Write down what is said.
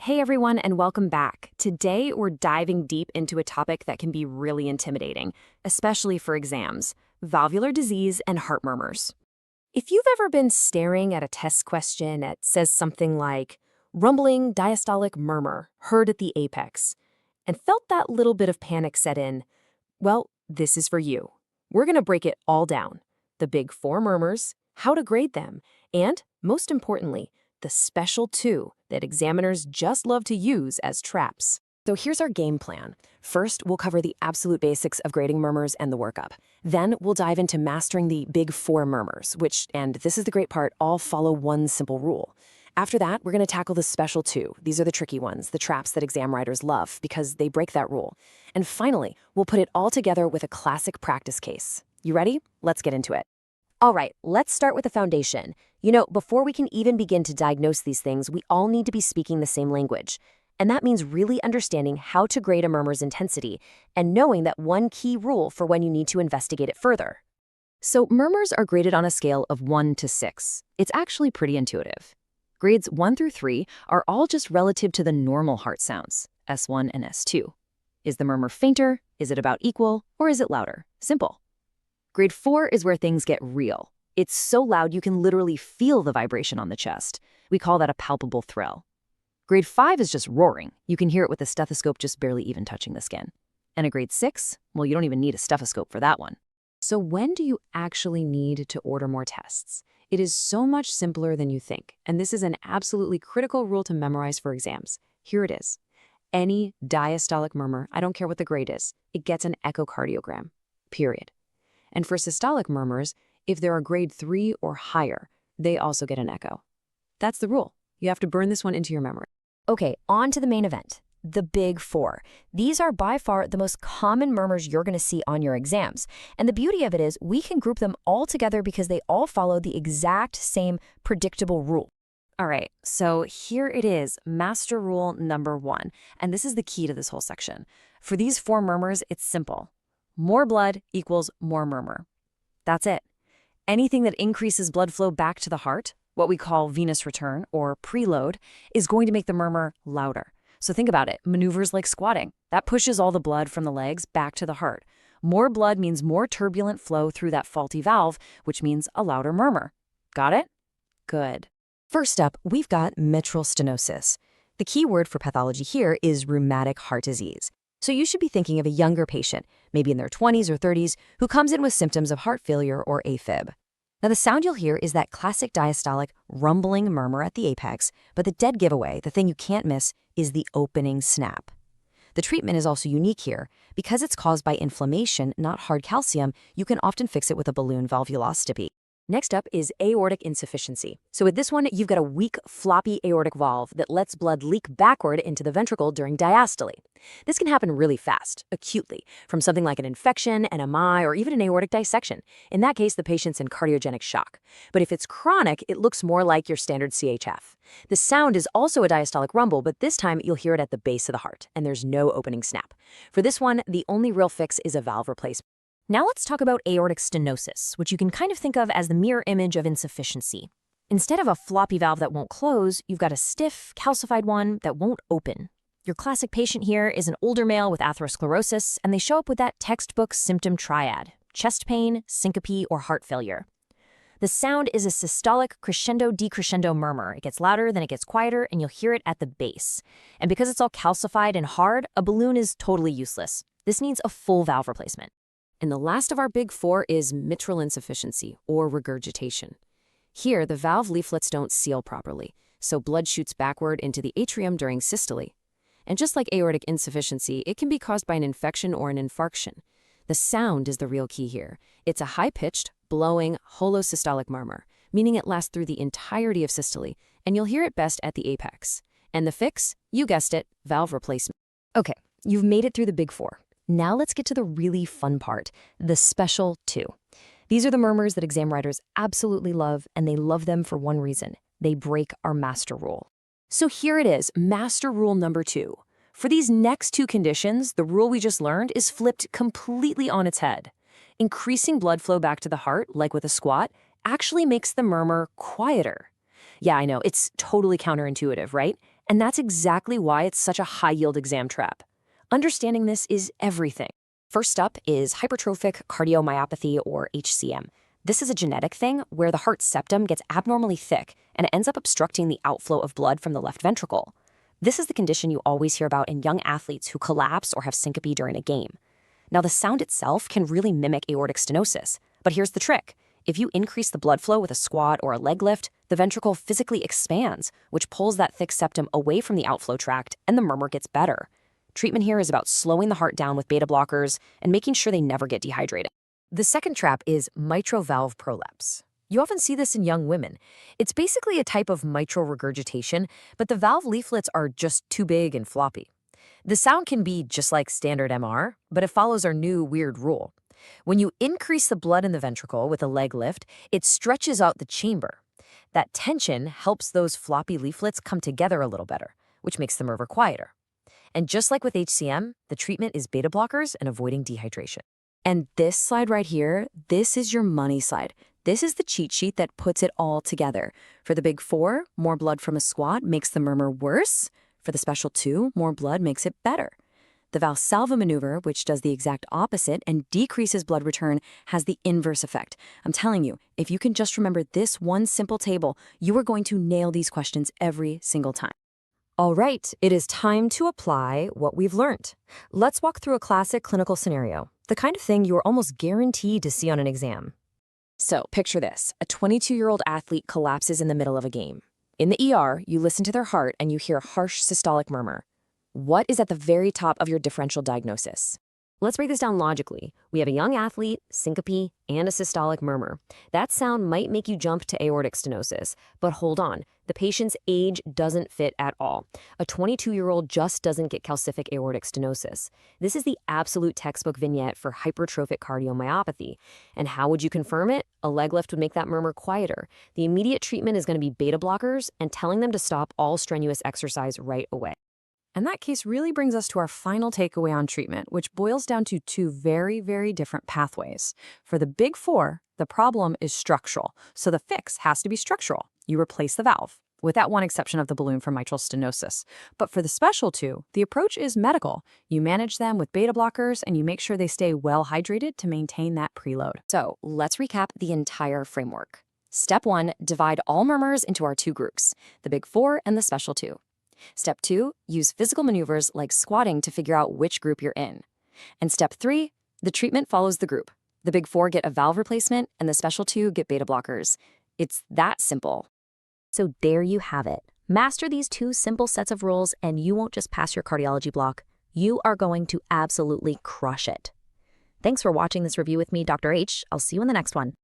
Hey everyone, and welcome back. Today we're diving deep into a topic that can be really intimidating, especially for exams: valvular disease and heart murmurs. If you've ever been staring at a test question that says something like, rumbling diastolic murmur, heard at the apex, and felt that little bit of panic set in, well, this is for you. We're going to break it all down: the big four murmurs, how to grade them, and, most importantly, the special two that examiners just love to use as traps. So here's our game plan. First, we'll cover the absolute basics of grading murmurs and the workup. Then we'll dive into mastering the big four murmurs, which, and this is the great part, all follow one simple rule. After that, we're going to tackle the special two. These are the tricky ones, the traps that exam writers love because they break that rule. And finally, we'll put it all together with a classic practice case. You ready? Let's get into it. All right, let's start with the foundation. Before we can even begin to diagnose these things, we all need to be speaking the same language. And that means really understanding how to grade a murmur's intensity and knowing that one key rule for when you need to investigate it further. So murmurs are graded on a scale of 1 to 6. It's actually pretty intuitive. Grades 1 through 3 are all just relative to the normal heart sounds, S1 and S2. Is the murmur fainter? Is it about equal? Or is it louder? Simple. Grade 4 is where things get real. It's so loud you can literally feel the vibration on the chest. We call that a palpable thrill. Grade 5 is just roaring. You can hear it with a stethoscope just barely even touching the skin. And a grade 6, well, you don't even need a stethoscope for that one. So when do you actually need to order more tests? It is so much simpler than you think, and this is an absolutely critical rule to memorize for exams. Here it is. Any diastolic murmur, I don't care what the grade is, it gets an echocardiogram, period. And for systolic murmurs, if they're a grade 3 or higher, they also get an echo. That's the rule. You have to burn this one into your memory. Okay, on to the main event, the big four. These are by far the most common murmurs you're going to see on your exams. And the beauty of it is we can group them all together because they all follow the exact same predictable rule. All right, so here it is, master rule number 1. And this is the key to this whole section. For these four murmurs, it's simple. More blood equals more murmur. That's it. Anything that increases blood flow back to the heart, what we call venous return or preload, is going to make the murmur louder. So think about it, maneuvers like squatting. That pushes all the blood from the legs back to the heart. More blood means more turbulent flow through that faulty valve, which means a louder murmur. Got it? Good. First up, we've got mitral stenosis. The key word for pathology here is rheumatic heart disease. So you should be thinking of a younger patient, maybe in their 20s or 30s, who comes in with symptoms of heart failure or AFib. Now the sound you'll hear is that classic diastolic rumbling murmur at the apex, but the dead giveaway, the thing you can't miss, is the opening snap. The treatment is also unique here. Because it's caused by inflammation, not hard calcium, you can often fix it with a balloon valvuloscopy. Next up is aortic insufficiency. So with this one, you've got a weak, floppy aortic valve that lets blood leak backward into the ventricle during diastole. This can happen really fast, acutely, from something like an infection, an MI, or even an aortic dissection. In that case, the patient's in cardiogenic shock. But if it's chronic, it looks more like your standard CHF. The sound is also a diastolic rumble, but this time you'll hear it at the base of the heart, and there's no opening snap. For this one, the only real fix is a valve replacement. Now let's talk about aortic stenosis, which you can kind of think of as the mirror image of insufficiency. Instead of a floppy valve that won't close, you've got a stiff, calcified one that won't open. Your classic patient here is an older male with atherosclerosis, and they show up with that textbook symptom triad: chest pain, syncope, or heart failure. The sound is a systolic crescendo-decrescendo murmur. It gets louder, then it gets quieter, and you'll hear it at the base. And because it's all calcified and hard, a balloon is totally useless. This needs a full valve replacement. And the last of our big four is mitral insufficiency, or regurgitation. Here, the valve leaflets don't seal properly, so blood shoots backward into the atrium during systole. And just like aortic insufficiency, it can be caused by an infection or an infarction. The sound is the real key here. It's a high-pitched, blowing, holosystolic murmur, meaning it lasts through the entirety of systole, and you'll hear it best at the apex. And the fix? You guessed it, valve replacement. Okay, you've made it through the big four. Now let's get to the really fun part, the special two. These are the murmurs that exam writers absolutely love, and they love them for one reason: they break our master rule. So here it is, master rule number 2. For these next two conditions, the rule we just learned is flipped completely on its head. Increasing blood flow back to the heart, like with a squat, actually makes the murmur quieter. Yeah, I know, it's totally counterintuitive, right? And that's exactly why it's such a high-yield exam trap. Understanding this is everything. First up is Hypertrophic Cardiomyopathy, or HCM. This is a genetic thing where the heart septum gets abnormally thick and it ends up obstructing the outflow of blood from the left ventricle. This is the condition you always hear about in young athletes who collapse or have syncope during a game. Now, the sound itself can really mimic aortic stenosis, but here's the trick. If you increase the blood flow with a squat or a leg lift, the ventricle physically expands, which pulls that thick septum away from the outflow tract, and the murmur gets better. Treatment here is about slowing the heart down with beta blockers and making sure they never get dehydrated. The second trap is mitral valve prolapse. You often see this in young women. It's basically a type of mitral regurgitation, but the valve leaflets are just too big and floppy. The sound can be just like standard MR, but it follows our new weird rule. When you increase the blood in the ventricle with a leg lift, it stretches out the chamber. That tension helps those floppy leaflets come together a little better, which makes the murmur quieter. And just like with HCM, the treatment is beta blockers and avoiding dehydration. And this slide right here, this is your money slide. This is the cheat sheet that puts it all together. For the big four, more blood from a squat makes the murmur worse. For the special two, more blood makes it better. The Valsalva maneuver, which does the exact opposite and decreases blood return, has the inverse effect. I'm telling you, if you can just remember this one simple table, you are going to nail these questions every single time. All right, it is time to apply what we've learned. Let's walk through a classic clinical scenario, the kind of thing you are almost guaranteed to see on an exam. So, picture this. A 22-year-old athlete collapses in the middle of a game. In the ER, you listen to their heart and you hear a harsh systolic murmur. What is at the very top of your differential diagnosis? Let's break this down logically. We have a young athlete, syncope, and a systolic murmur. That sound might make you jump to aortic stenosis, but hold on. The patient's age doesn't fit at all. A 22-year-old just doesn't get calcific aortic stenosis. This is the absolute textbook vignette for hypertrophic cardiomyopathy. And how would you confirm it? A leg lift would make that murmur quieter. The immediate treatment is going to be beta blockers and telling them to stop all strenuous exercise right away. And that case really brings us to our final takeaway on treatment, which boils down to two very, very different pathways. For the big four, the problem is structural, so the fix has to be structural. You replace the valve, with that one exception of the balloon for mitral stenosis. But for the special two, the approach is medical. You manage them with beta blockers, and you make sure they stay well hydrated to maintain that preload. So let's recap the entire framework. Step 1, divide all murmurs into our two groups, the big four and the special two. Step 2, use physical maneuvers like squatting to figure out which group you're in. And step 3, the treatment follows the group. The big four get a valve replacement and the special two get beta blockers. It's that simple. So there you have it. Master these two simple sets of rules and you won't just pass your cardiology block. You are going to absolutely crush it. Thanks for watching this review with me, Dr. H. I'll see you in the next one.